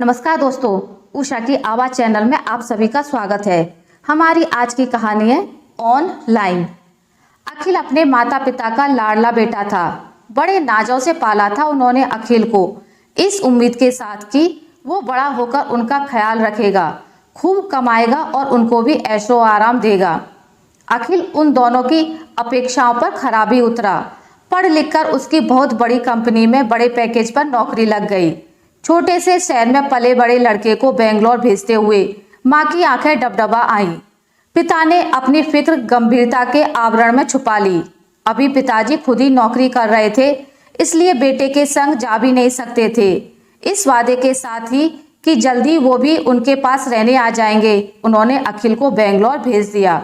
नमस्कार दोस्तों, उषा की आवाज़ चैनल में आप सभी का स्वागत है। हमारी आज की कहानी है ऑनलाइन। अखिल अपने माता पिता का लाडला बेटा था। बड़े नाजों से पाला था उन्होंने अखिल को, इस उम्मीद के साथ कि वो बड़ा होकर उनका ख्याल रखेगा, खूब कमाएगा और उनको भी ऐशो आराम देगा। अखिल उन दोनों की अपेक्षाओं पर खरा भी उतरा। पढ़ लिखकर उसकी बहुत बड़ी कंपनी में बड़े पैकेज पर नौकरी लग गई। छोटे से शहर में पले बड़े लड़के को बेंगलोर भेजते हुए माँ की आंखें डबडबा आईं। पिता ने अपनी फिक्र गंभीरता के आवरण में छुपा ली। अभी पिताजी खुद ही नौकरी कर रहे थे, इसलिए बेटे के संग जा भी नहीं सकते थे। इस वादे के साथ ही कि जल्दी वो भी उनके पास रहने आ जाएंगे, उन्होंने अखिल को बेंगलोर भेज दिया।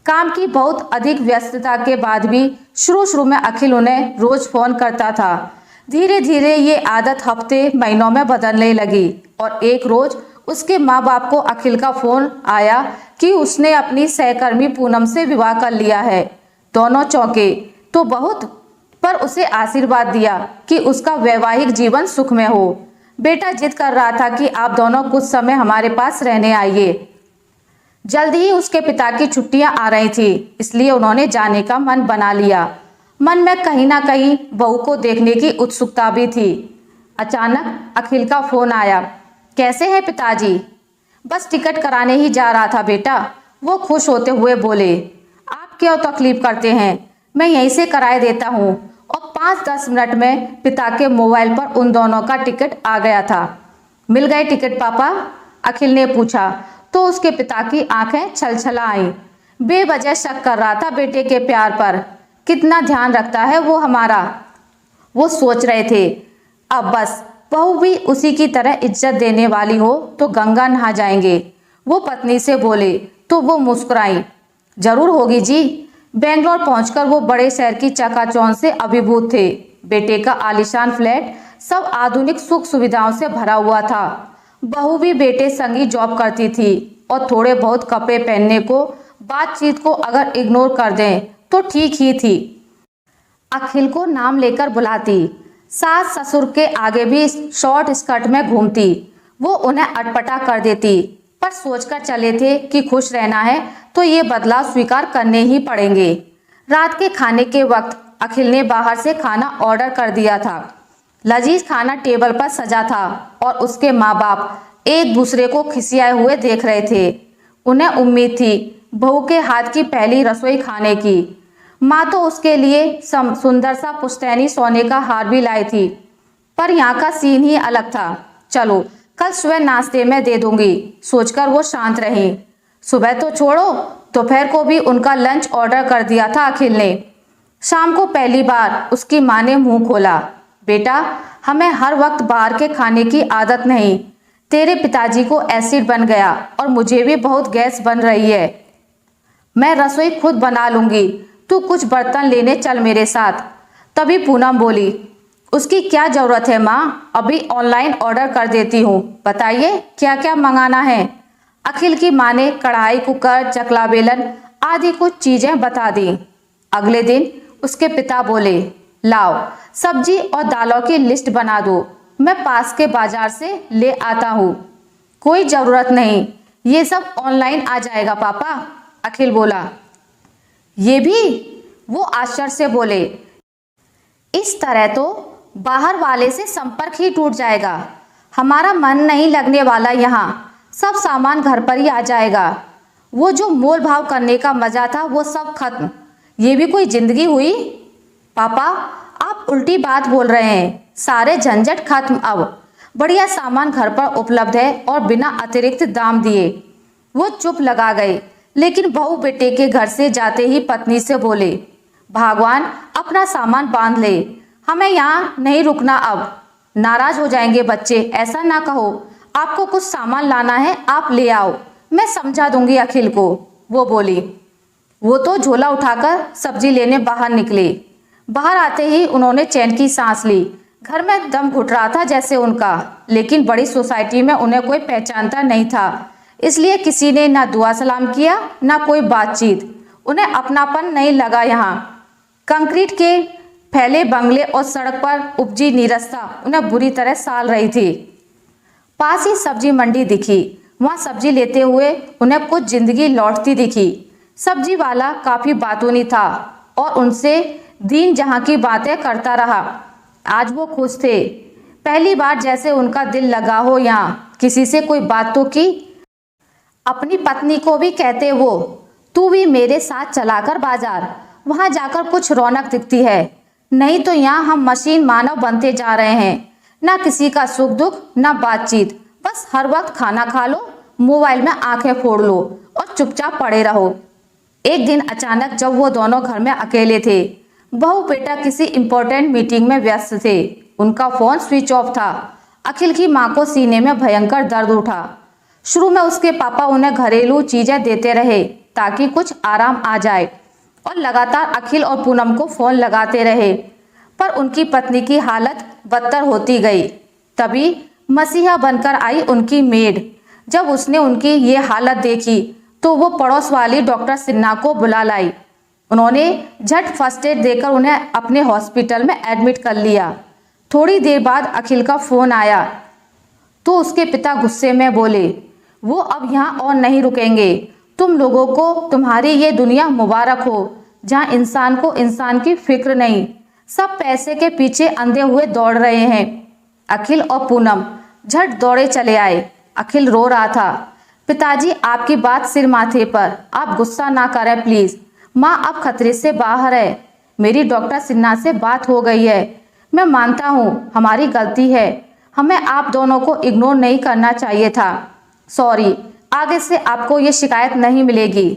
काम की बहुत अधिक व्यस्तता के बाद भी शुरू में अखिल उन्हें रोज फोन करता था। धीरे धीरे ये आदत हफ्ते महीनों में बदलने लगी और एक रोज उसके माँ बाप को अखिल का फोन आया कि उसने अपनी सहकर्मी पूनम से विवाह कर लिया है। दोनों चौंके तो बहुत, पर उसे आशीर्वाद दिया कि उसका वैवाहिक जीवन सुखमय हो। बेटा जिद कर रहा था कि आप दोनों कुछ समय हमारे पास रहने आइए। जल्द ही उसके पिता की छुट्टियां आ रही थी, इसलिए उन्होंने जाने का मन बना लिया। मन में कहीं ना कहीं बहू को देखने की उत्सुकता भी थी। अचानक अखिल का फोन आया। कैसे हैं पिताजी? बस टिकट कराने ही जा रहा था बेटा, वो खुश होते हुए बोले। आप क्यों तकलीफ करते हैं, मैं यहीं से कराए देता हूँ। और 5-10 मिनट में पिता के मोबाइल पर उन दोनों का टिकट आ गया था। मिल गए टिकट पापा? अखिल ने पूछा तो उसके पिता की आंखें छलछला आईं। बेवजह शक कर रहा था बेटे के प्यार पर। कितना ध्यान रखता है वो हमारा, वो सोच रहे थे। अब बस बहू भी उसी की तरह इज्जत देने वाली हो तो गंगा नहा जाएंगे, वो पत्नी से बोले तो वो मुस्कुराई। जरूर होगी जी। बेंगलोर पहुंचकर वो बड़े शहर की चकाचौंध से अभिभूत थे। बेटे का आलीशान फ्लैट सब आधुनिक सुख सुविधाओं से भरा हुआ था। बहू भी बेटे संगी जॉब करती थी और थोड़े बहुत कपड़े पहनने को, बातचीत को अगर इग्नोर कर दें तो ठीक ही थी। अखिल को नाम लेकर बुलाती, सास ससुर के आगे भी शॉर्ट स्कर्ट में घूमती, वो उन्हें अटपटा कर देती। पर सोचकर चले थे कि खुश रहना है तो ये बदलाव स्वीकार करने ही पड़ेंगे। रात के खाने के वक्त अखिल ने बाहर से खाना ऑर्डर कर दिया था। लजीज खाना टेबल पर सजा था और उसके माँ बाप एक दूसरे को खिसियाए हुए देख रहे थे। उन्हें उम्मीद थी बहू के हाथ की पहली रसोई खाने की। माँ तो उसके लिए सुंदर सा पुश्तैनी सोने का हार भी लाई थी, पर यहाँ का सीन ही अलग था। चलो कल सुबह नाश्ते में दे दूंगी, सोचकर वो शांत रही। सुबह तो छोड़ो, दोपहर को भी उनका लंच ऑर्डर कर दिया था अखिल ने। शाम को पहली बार उसकी माँ ने मुंह खोला। बेटा, हमें हर वक्त बाहर के खाने की आदत नहीं। तेरे पिताजी को एसिड बन गया और मुझे भी बहुत गैस बन रही है। मैं रसोई खुद बना लूंगी, तू कुछ बर्तन लेने चल मेरे साथ। तभी पूनम बोली, उसकी क्या जरूरत है माँ, अभी ऑनलाइन ऑर्डर कर देती हूँ। बताइए क्या क्या मंगाना है। अखिल की माँ ने कढ़ाई, कुकर, चकला बेलन आदि कुछ चीजें बता दी। अगले दिन उसके पिता बोले, लाओ सब्जी और दालों की लिस्ट बना दो, मैं पास के बाजार से ले आता हूँ। कोई जरूरत नहीं, ये सब ऑनलाइन आ जाएगा पापा, अखिल बोला। ये भी? वो आश्चर्य से बोले। इस तरह तो बाहर वाले से संपर्क ही टूट जाएगा। हमारा मन नहीं लगने वाला यहाँ, सब सामान घर पर ही आ जाएगा। वो जो मोल भाव करने का मजा था वो सब खत्म। ये भी कोई जिंदगी हुई? पापा आप उल्टी बात बोल रहे हैं, सारे झंझट खत्म अब। बढ़िया सामान घर पर उपलब्ध है और बिना अतिरिक्त दाम दिए। वो चुप लगा गए, लेकिन बहू बेटे के घर से जाते ही पत्नी से बोले, भगवान अपना सामान बांध ले, हमें यहाँ नहीं रुकना अब। नाराज हो जाएंगे बच्चे, ऐसा ना कहो। आपको कुछ सामान लाना है आप ले आओ, मैं समझा दूंगी अखिल को, वो बोली। वो तो झोला उठाकर सब्जी लेने बाहर निकले। बाहर आते ही उन्होंने चैन की सांस ली। घर में दम घुट रहा था जैसे उनका, लेकिन बड़ी सोसाइटी में उन्हें कोई पहचानता नहीं था, इसलिए किसी ने ना दुआ सलाम किया ना कोई बातचीत। उन्हें अपनापन नहीं लगा। यहाँ कंक्रीट के फैले बंगले और सड़क पर उपजी नीरसता उन्हें बुरी तरह साल रही थी। पास ही सब्जी मंडी दिखी। वहाँ सब्जी लेते हुए उन्हें कुछ जिंदगी लौटती दिखी। सब्जी वाला काफी बातूनी था और उनसे दीन जहां की बातें करता रहा। आज वो खुश थे। पहली बार जैसे उनका दिल लगा हो। यहाँ किसी से कोई बात तो की। अपनी पत्नी को भी कहते वो, तू भी मेरे साथ चलाकर बाजार, वहां जाकर कुछ रौनक दिखती है। नहीं तो यहाँ हम मशीन मानव बनते जा रहे हैं। ना किसी का सुख दुख, ना बातचीत, बस हर वक्त खाना खा लो, मोबाइल में आंखें फोड़ लो और चुपचाप पड़े रहो। एक दिन अचानक जब वो दोनों घर में अकेले थे, बहू बेटा किसी इंपॉर्टेंट मीटिंग में व्यस्त थे, उनका फोन स्विच ऑफ था। अखिल की मां को सीने में भयंकर दर्द उठा। शुरू में उसके पापा उन्हें घरेलू चीजें देते रहे ताकि कुछ आराम आ जाए और लगातार अखिल और पूनम को फोन लगाते रहे, पर उनकी पत्नी की हालत बदतर होती गई। तभी मसीहा बनकर आई उनकी मेड। जब उसने उनकी ये हालत देखी तो वो पड़ोस वाली डॉक्टर सिन्हा को बुला लाई। उन्होंने झट फर्स्ट एड देकर उन्हें अपने हॉस्पिटल में एडमिट कर लिया। थोड़ी देर बाद अखिल का फोन आया तो उसके पिता गुस्से में बोले, वो अब यहाँ और नहीं रुकेंगे। तुम लोगों को तुम्हारी ये दुनिया मुबारक हो जहाँ इंसान को इंसान की फिक्र नहीं, सब पैसे के पीछे अंधे हुए दौड़ रहे हैं। अखिल और पूनम झट दौड़े चले आए। अखिल रो रहा था, पिताजी आपकी बात सिर माथे पर, आप गुस्सा ना करें प्लीज। माँ अब खतरे से बाहर है। मेरी डॉक्टर सिन्हा से बात हो गई है। मैं मानता हूँ हमारी गलती है, हमें आप दोनों को इग्नोर नहीं करना चाहिए था। सॉरी, आगे से आपको ये शिकायत नहीं मिलेगी।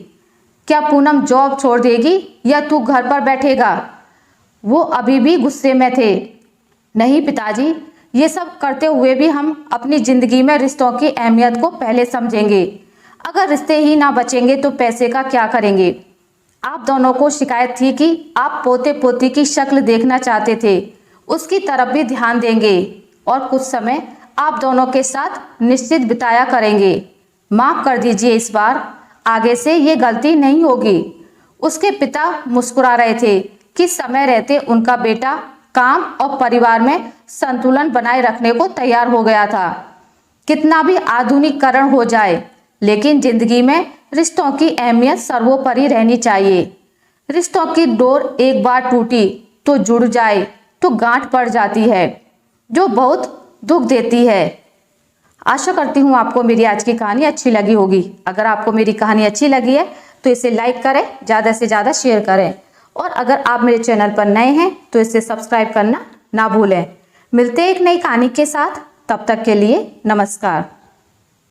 क्या पूनम जॉब छोड़ देगी या तू घर पर बैठेगा? वो अभी भी गुस्से में थे। नहीं पिताजी, ये सब करते हुए भी हम अपनी जिंदगी में रिश्तों की अहमियत को पहले समझेंगे। अगर रिश्ते ही ना बचेंगे तो पैसे का क्या करेंगे? आप दोनों को शिकायत थी कि आप पोते पोती की शक्ल देखना चाहते थे, उसकी तरफ भी ध्यान देंगे और कुछ समय आप दोनों के साथ निश्चित बिताया करेंगे। माफ कर दीजिए, इस बार आगे से ये गलती नहीं होगी। उसके पिता मुस्कुरा रहे थे कि समय रहते उनका बेटा काम और परिवार में संतुलन बनाए रखने को तैयार हो गया था। कितना भी आधुनिकीकरण हो जाए, लेकिन जिंदगी में रिश्तों की अहमियत सर्वोपरि रहनी चाहिए। रिश्तों की डोर एक बार टूटी तो जुड़ जाए तो गांठ पड़ जाती है, जो बहुत दुख देती है। आशा करती हूँ आपको मेरी आज की कहानी अच्छी लगी होगी। अगर आपको मेरी कहानी अच्छी लगी है तो इसे लाइक करें, ज़्यादा से ज़्यादा शेयर करें और अगर आप मेरे चैनल पर नए हैं तो इसे सब्सक्राइब करना ना भूलें। मिलते हैं एक नई कहानी के साथ, तब तक के लिए नमस्कार।